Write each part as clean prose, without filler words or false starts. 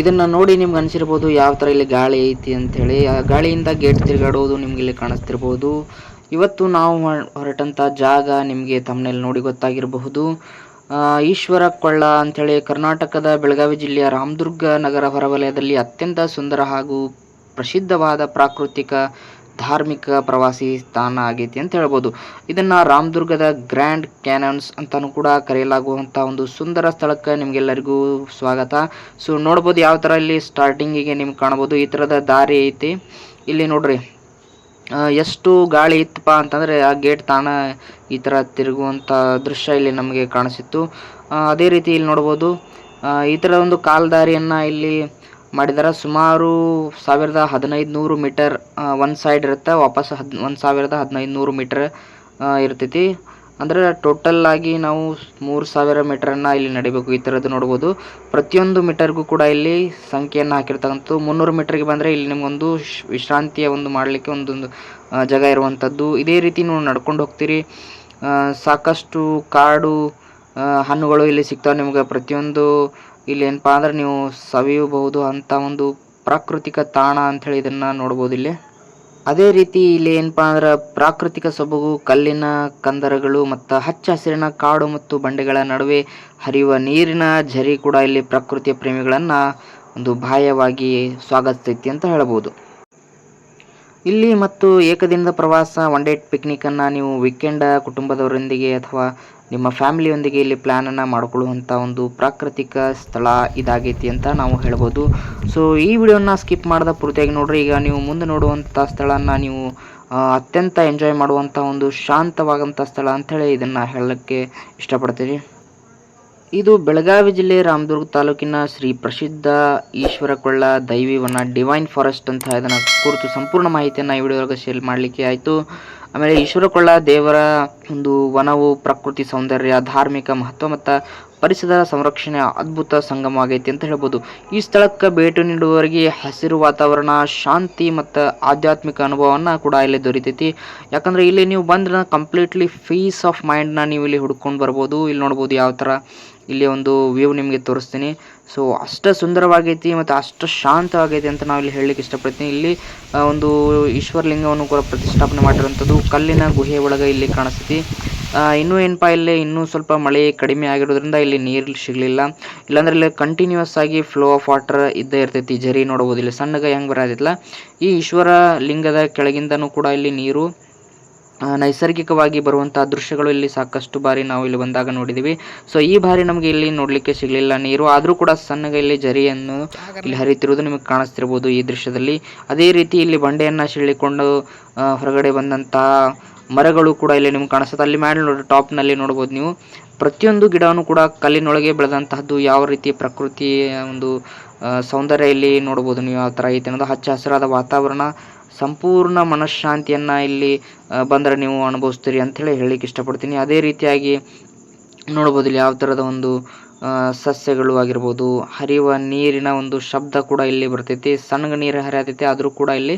ಇದನ್ನು ನೋಡಿ ನಿಮ್ಗೆ ಅನಿಸಿರ್ಬೋದು ಯಾವ ಥರ ಇಲ್ಲಿ ಗಾಳಿ ಐತಿ ಅಂಥೇಳಿ. ಆ ಗಾಳಿಯಿಂದ ಗೇಟ್ ತಿರುಗಾಡೋದು ನಿಮ್ಗೆ ಇಲ್ಲಿ ಕಾಣಿಸ್ತಿರ್ಬೋದು. ಇವತ್ತು ನಾವು ಹೊರಟಂಥ ಜಾಗ ನಿಮಗೆ ತಮ್ಮನೇಲಿ ನೋಡಿ ಗೊತ್ತಾಗಿರಬಹುದು. ಈಶ್ವರ ಕೊಳ್ಳ ಅಂಥೇಳಿ ಕರ್ನಾಟಕದ ಬೆಳಗಾವಿ ಜಿಲ್ಲೆಯ ರಾಮದುರ್ಗ ನಗರ ಹೊರವಲಯದಲ್ಲಿ ಅತ್ಯಂತ ಸುಂದರ ಹಾಗೂ ಪ್ರಸಿದ್ಧವಾದ ಪ್ರಾಕೃತಿಕ ಧಾರ್ಮಿಕ ಪ್ರವಾಸಿ ಸ್ಥಾನ ಆಗೈತಿ ಅಂತ ಹೇಳ್ಬೋದು. ಇದನ್ನು ರಾಮದುರ್ಗದ ಗ್ರ್ಯಾಂಡ್ ಕ್ಯಾನನ್ಸ್ ಅಂತಲೂ ಕೂಡ ಕರೆಯಲಾಗುವಂಥ ಒಂದು ಸುಂದರ ಸ್ಥಳಕ್ಕೆ ನಿಮಗೆಲ್ಲರಿಗೂ ಸ್ವಾಗತ. ಸೊ ನೋಡ್ಬೋದು ಯಾವ ಥರ ಇಲ್ಲಿ ಸ್ಟಾರ್ಟಿಂಗಿಗೆ ನಿಮ್ಗೆ ಕಾಣ್ಬೋದು ಈ ಥರದ ದಾರಿ ಐತಿ. ಇಲ್ಲಿ ನೋಡ್ರಿ ಎಷ್ಟು ಗಾಳಿ ಇತ್ತಪ್ಪ ಅಂತಂದರೆ ಆ ಗೇಟ್ ತಾಣ ಈ ಥರ ತಿರುಗುವಂಥ ದೃಶ್ಯ ಇಲ್ಲಿ ನಮಗೆ ಕಾಣಿಸಿತ್ತು. ಅದೇ ರೀತಿ ಇಲ್ಲಿ ನೋಡ್ಬೋದು ಈ ಥರ ಒಂದು ಕಾಲ್ದಾರಿಯನ್ನು ಇಲ್ಲಿ ಮಾಡಿದಾರೆ. ಸುಮಾರು 1500 ಮೀಟರ್ ಒಂದು ಸೈಡ್ ಇರುತ್ತೆ, ವಾಪಸ್ 1500 ಮೀಟರ್ ಇರ್ತೈತಿ. ಅಂದರೆ ಟೋಟಲ್ ಆಗಿ ನಾವು 3000 ಮೀಟರನ್ನು ಇಲ್ಲಿ ನಡಿಬೇಕು. ಈ ಥರದ್ದು ನೋಡ್ಬೋದು. ಪ್ರತಿಯೊಂದು ಮೀಟರ್ಗೂ ಕೂಡ ಇಲ್ಲಿ ಸಂಖ್ಯೆಯನ್ನು ಹಾಕಿರ್ತಕ್ಕಂಥದ್ದು. 300 ಮೀಟರ್ಗೆ ಬಂದರೆ ಇಲ್ಲಿ ನಿಮಗೊಂದು ವಿಶ್ರಾಂತಿಯ ಒಂದು ಮಾಡಲಿಕ್ಕೆ ಒಂದೊಂದು ಜಾಗ ಇರುವಂಥದ್ದು. ಇದೇ ರೀತಿ ನೀವು ನಡ್ಕೊಂಡು ಹೋಗ್ತೀರಿ. ಸಾಕಷ್ಟು ಕಾಡು ಹಣ್ಣುಗಳು ಇಲ್ಲಿ ಸಿಗ್ತಾವೆ ನಿಮ್ಗೆ. ಪ್ರತಿಯೊಂದು ಇಲ್ಲಿ ಏನಪ್ಪ ಅಂದ್ರೆ ನೀವು ಸವಿಯಬಹುದು ಅಂಥ ಒಂದು ಪ್ರಾಕೃತಿಕ ತಾಣ ಅಂಥೇಳಿ ಇದನ್ನು ನೋಡ್ಬೋದು ಇಲ್ಲಿ. ಅದೇ ರೀತಿ ಇಲ್ಲಿ ಏನಪ್ಪ ಅಂದ್ರೆ ಪ್ರಾಕೃತಿಕ ಸೊಬಗು, ಕಲ್ಲಿನ ಕಂದರಗಳು ಮತ್ತು ಹಚ್ಚ ಹಸಿರಿನ ಕಾಡು ಮತ್ತು ಬಂಡೆಗಳ ನಡುವೆ ಹರಿಯುವ ನೀರಿನ ಝರಿ ಕೂಡ ಇಲ್ಲಿ ಪ್ರಕೃತಿಯ ಪ್ರೇಮಿಗಳನ್ನು ಒಂದು ಬಾಹ್ಯವಾಗಿ ಸ್ವಾಗತಿಸ್ತೈತಿ ಅಂತ ಹೇಳ್ಬೋದು. ಇಲ್ಲಿ ಮತ್ತು ಏಕದಿನದ ಪ್ರವಾಸ, ಒನ್ ಡೇ ಪಿಕ್ನಿಕನ್ನು ನೀವು ವೀಕೆಂಡ್ ಕುಟುಂಬದವರೊಂದಿಗೆ ಅಥವಾ ನಿಮ್ಮ ಫ್ಯಾಮಿಲಿಯೊಂದಿಗೆ ಇಲ್ಲಿ ಪ್ಲ್ಯಾನನ್ನು ಮಾಡಿಕೊಳ್ಳುವಂಥ ಒಂದು ಪ್ರಾಕೃತಿಕ ಸ್ಥಳ ಇದಾಗೈತಿ ಅಂತ ನಾವು ಹೇಳ್ಬೋದು. ಸೊ ಈ ವಿಡಿಯೋನ ಸ್ಕಿಪ್ ಮಾಡಿದ ಪೂರ್ತಿಯಾಗಿ ನೋಡ್ರಿ. ಈಗ ನೀವು ಮುಂದೆ ನೋಡುವಂಥ ಸ್ಥಳನ ನೀವು ಅತ್ಯಂತ ಎಂಜಾಯ್ ಮಾಡುವಂಥ ಒಂದು ಶಾಂತವಾದಂಥ ಸ್ಥಳ ಅಂಥೇಳಿ ಇದನ್ನು ಹೇಳೋಕ್ಕೆ ಇಷ್ಟಪಡ್ತೀವಿ. ಇದು ಬೆಳಗಾವಿ ಜಿಲ್ಲೆ ರಾಮದುರ್ಗ ತಾಲೂಕಿನ ಶ್ರೀ ಪ್ರಸಿದ್ಧ ಈಶ್ವರ ಕೊಳ್ಳ ದೈವಿವನ ಡಿವೈನ್ ಫಾರೆಸ್ಟ್ ಅಂತ ಇದನ್ನು ಕುರಿತು ಸಂಪೂರ್ಣ ಮಾಹಿತಿಯನ್ನು ಈ ವಿಡಿಯೋಗೆ ಶೇರ್ ಮಾಡಲಿಕ್ಕೆ ಆಯಿತು. ಆಮೇಲೆ ಈಶ್ವರ ಕೊಳ್ಳ ದೇವರ ಒಂದು ವನವು ಪ್ರಕೃತಿ ಸೌಂದರ್ಯ, ಧಾರ್ಮಿಕ ಮಹತ್ವ ಮತ್ತು ಪರಿಸರ ಸಂರಕ್ಷಣೆಯ ಅದ್ಭುತ ಸಂಗಮವಾಗೈತಿ ಅಂತ ಹೇಳ್ಬೋದು. ಈ ಸ್ಥಳಕ್ಕೆ ಭೇಟಿ ನೀಡುವವರಿಗೆ ಹಸಿರು ವಾತಾವರಣ, ಶಾಂತಿ ಮತ್ತು ಆಧ್ಯಾತ್ಮಿಕ ಅನುಭವವನ್ನು ಕೂಡ ಇಲ್ಲಿ ದೊರೀತೈತಿ. ಯಾಕಂದರೆ ಇಲ್ಲಿ ನೀವು ಬಂದ್ರೆ ಕಂಪ್ಲೀಟ್ಲಿ ಪೀಸ್ ಆಫ್ ಮೈಂಡ್ನ ನೀವು ಇಲ್ಲಿ ಹುಡ್ಕೊಂಡು ಬರ್ಬೋದು. ಇಲ್ಲಿ ನೋಡ್ಬೋದು ಯಾವ ಥರ ಇಲ್ಲಿ ಒಂದು ವ್ಯೂ ನಿಮಗೆ ತೋರಿಸ್ತೀನಿ. ಸೊ ಅಷ್ಟು ಸುಂದರವಾಗೈತಿ ಮತ್ತು ಅಷ್ಟು ಶಾಂತವಾಗೈತಿ ಅಂತ ನಾವು ಇಲ್ಲಿ ಹೇಳಲಿಕ್ಕೆ ಇಷ್ಟಪಡ್ತೀನಿ. ಇಲ್ಲಿ ಒಂದು ಈಶ್ವರಲಿಂಗವನ್ನು ಕೂಡ ಪ್ರತಿಷ್ಠಾಪನೆ ಮಾಡಿರುವಂಥದ್ದು ಕಲ್ಲಿನ ಗುಹೆ ಒಳಗೆ ಇಲ್ಲಿ ಕಾಣಿಸ್ತೈತಿ. ಇನ್ನೂ ಏನಪ್ಪ ಇಲ್ಲಿ ಇನ್ನೂ ಸ್ವಲ್ಪ ಮಳೆ ಕಡಿಮೆ ಆಗಿರೋದ್ರಿಂದ ಇಲ್ಲಿ ನೀರು ಸಿಗಲಿಲ್ಲ. ಇಲ್ಲಾಂದ್ರೆ ಇಲ್ಲಿ ಕಂಟಿನ್ಯೂಸ್ ಆಗಿ ಫ್ಲೋ ಆಫ್ ವಾಟರ್ ಇದ್ದೇ ಇರ್ತೈತಿ. ಜರಿ ನೋಡ್ಬೋದು ಇಲ್ಲಿ ಸಣ್ಣಗೆ ಹೆಂಗೆ ಬರೋದಿಲ್ಲ. ಈ ಈಶ್ವರ ಲಿಂಗದ ಕೆಳಗಿಂದನೂ ಕೂಡ ಇಲ್ಲಿ ನೀರು ನೈಸರ್ಗಿಕವಾಗಿ ಬರುವಂಥ ದೃಶ್ಯಗಳು ಇಲ್ಲಿ ಸಾಕಷ್ಟು ಬಾರಿ ನಾವು ಇಲ್ಲಿ ಬಂದಾಗ ನೋಡಿದ್ದೀವಿ. ಸೊ ಈ ಬಾರಿ ನಮಗೆ ಇಲ್ಲಿ ನೋಡಲಿಕ್ಕೆ ಸಿಗಲಿಲ್ಲ ನೀರು, ಆದರೂ ಕೂಡ ಸಣ್ಣಗೆ ಇಲ್ಲಿ ಜರಿಯನ್ನು ಇಲ್ಲಿ ಹರಿತಿರುವುದು ನಿಮಗೆ ಕಾಣಿಸ್ತಿರ್ಬೋದು ಈ ದೃಶ್ಯದಲ್ಲಿ. ಅದೇ ರೀತಿ ಇಲ್ಲಿ ಬಂಡೆಯನ್ನು ಸಿಳ್ಳಿಕೊಂಡು ಹೊರಗಡೆ ಬಂದಂತಹ ಮರಗಳು ಕೂಡ ಇಲ್ಲಿ ನಿಮ್ಗೆ ಕಾಣಿಸುತ್ತೆ. ಅಲ್ಲಿ ಮೇಲೆ ನೋಡಿ ಟಾಪ್ನಲ್ಲಿ ನೋಡ್ಬೋದು ನೀವು. ಪ್ರತಿಯೊಂದು ಗಿಡವೂ ಕೂಡ ಕಲ್ಲಿನೊಳಗೆ ಬೆಳೆದಂತಹದ್ದು. ಯಾವ ರೀತಿ ಪ್ರಕೃತಿಯ ಒಂದು ಸೌಂದರ್ಯ ಇಲ್ಲಿ ನೋಡ್ಬೋದು ನೀವು ಯಾವ ಥರ ಐತೆ ಅನ್ನೋದು. ಹಚ್ಚ ಹಸಿರಾದ ವಾತಾವರಣ, ಸಂಪೂರ್ಣ ಮನಃಶಾಂತಿಯನ್ನು ಇಲ್ಲಿ ಬಂದರೆ ನೀವು ಅನುಭವಿಸ್ತೀರಿ ಅಂಥೇಳಿ ಹೇಳಲಿಕ್ಕೆ ಇಷ್ಟಪಡ್ತೀನಿ. ಅದೇ ರೀತಿಯಾಗಿ ನೋಡ್ಬೋದು ಇಲ್ಲಿ ಯಾವ ಥರದ ಒಂದು ಸಸ್ಯಗಳು ಆಗಿರ್ಬೋದು, ಹರಿಯುವ ನೀರಿನ ಒಂದು ಶಬ್ದ ಕೂಡ ಇಲ್ಲಿ ಬರ್ತೈತಿ. ಸಣ್ಣಗೆ ನೀರು ಹರಿಯತೈತಿ, ಆದರೂ ಕೂಡ ಇಲ್ಲಿ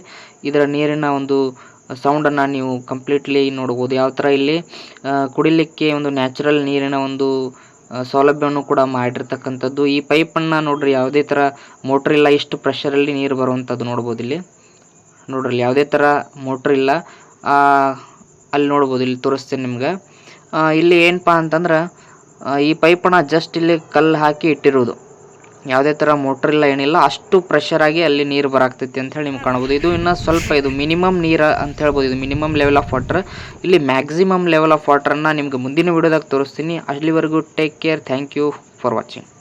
ಇದರ ನೀರಿನ ಒಂದು ಸೌಂಡನ್ನು ನೀವು ಕಂಪ್ಲೀಟ್ಲಿ ನೋಡ್ಬೋದು. ಯಾವ ಥರ ಇಲ್ಲಿ ಕುಡಿಲಿಕ್ಕೆ ಒಂದು ನ್ಯಾಚುರಲ್ ನೀರಿನ ಒಂದು ಸೌಲಭ್ಯವನ್ನು ಕೂಡ ಮಾಡಿರ್ತಕ್ಕಂಥದ್ದು. ಈ ಪೈಪನ್ನು ನೋಡ್ರಿ, ಯಾವುದೇ ಥರ ಮೋಟ್ರ್ ಇಲ್ಲ, ಇಷ್ಟು ಪ್ರೆಷರಲ್ಲಿ ನೀರು ಬರುವಂಥದ್ದು ನೋಡ್ಬೋದು ಇಲ್ಲಿ. ನೋಡ್ರಿ ಯಾವುದೇ ಥರ ಮೋಟ್ರ್ ಇಲ್ಲ. ಅಲ್ಲಿ ನೋಡ್ಬೋದು, ಇಲ್ಲಿ ತೋರಿಸ್ತೀನಿ ನಿಮ್ಗೆ. ಇಲ್ಲಿ ಏನಪ್ಪ ಅಂತಂದ್ರೆ ಈ ಪೈಪನ್ನು ಜಸ್ಟ್ ಇಲ್ಲಿ ಕಲ್ಲು ಹಾಕಿ ಇಟ್ಟಿರೋದು, ಯಾವುದೇ ಥರ ಮೋಟ್ರ್ ಇಲ್ಲ, ಏನಿಲ್ಲ. ಅಷ್ಟು ಪ್ರೆಷರಾಗಿ ಅಲ್ಲಿ ನೀರು ಬರಾಕ್ತೈತಿ ಅಂಥೇಳಿ ನಿಮ್ಗೆ ಕಾಣ್ಬೋದು. ಇದು ಇನ್ನೂ ಸ್ವಲ್ಪ ಇದು ಮಿನಿಮಮ್ ನೀರು ಅಂತ ಹೇಳ್ಬೋದು. ಇದು ಮಿನಿಮಮ್ ಲೆವೆಲ್ ಆಫ್ ವಾಟರ್. ಇಲ್ಲಿ ಮ್ಯಾಕ್ಸಿಮಮ್ ಲೆವೆಲ್ ಆಫ್ ವಾಟರನ್ನು ನಿಮ್ಗೆ ಮುಂದಿನ ವೀಡಿಯೋದಾಗ ತೋರಿಸ್ತೀನಿ. ಅಲ್ಲಿವರೆಗೂ take care. Thank you for watching.